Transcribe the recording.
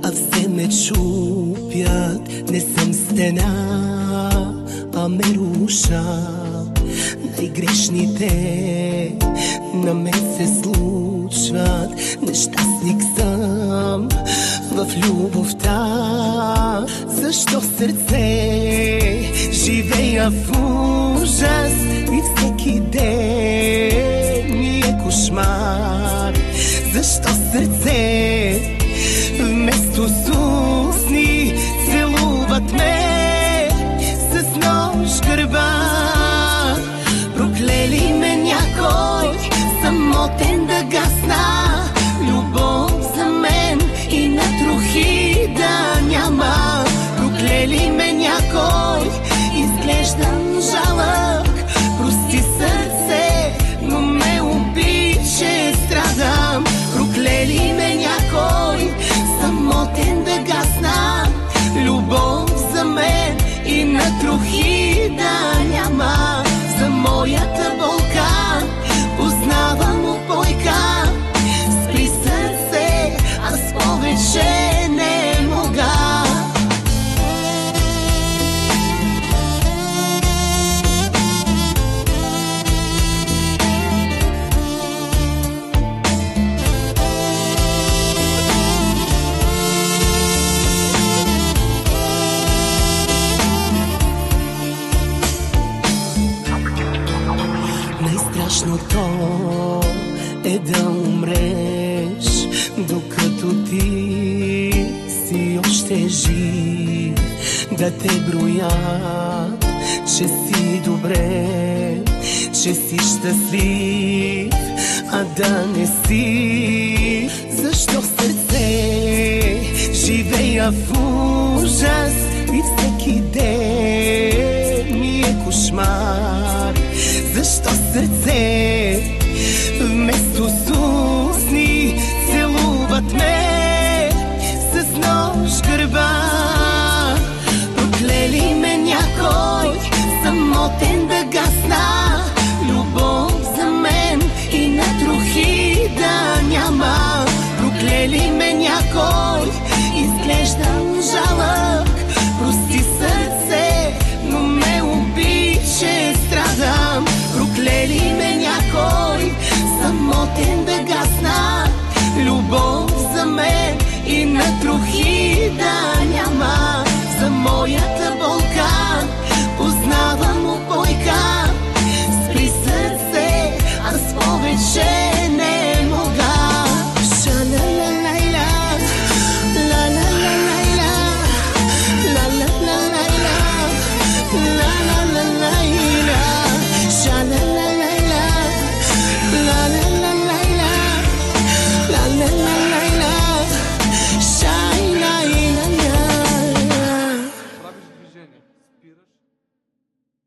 а все ме чупят. Не съм стена, а ме рушат. Най-грешните на мен се случват. Нещастник съм в любовта. Защо сърце живея в ужас и всеки ден ми е кошмар? Защо сърце вместо с устни целуват ме с нож гърба? Проклели ме някой самотен да гасна. Любов за мен и на трохи да няма. Проклели ме някой, изглеждам жалък. Прости сърце, но ме обича, страдам. Проклели ме някой самотен да гасна. Любов за мен и на трохи да няма. За моята болка познавам упойка. Спри сърце, аз повече не мога. Най-страшното е да умреш, докато ти си още жив. Да те броят, че си добре, че си щастлив, а да не си. Защо сърце живея в ужас и всеки ден ми е кошмар? Защо сърце вместо с устни целуват ме с нож гърба? Проклели ме някой самотен да гасна. Любов за мен и на трохи да няма. Проклели ме някой, изглеждам жалък. Прости сърце, но ме обича, страдам. Проклели ме някой самотен да гасна. Любов за мен и на трохи да няма. За моята болка познавам упойка. Спри сърце, аз повече не мога. Ша-ла-ла-ла-ла, ла-ла-ла-ла-ла, ла-ла-ла-ла-ла, ла-ла-ла-ла-ла, ша-ла-ла-ла-ла, ла-ла-ла-ла-ла, ла-ла-ла-ла-ла, шай-ла-ла-ла. Правиш движение, спираш.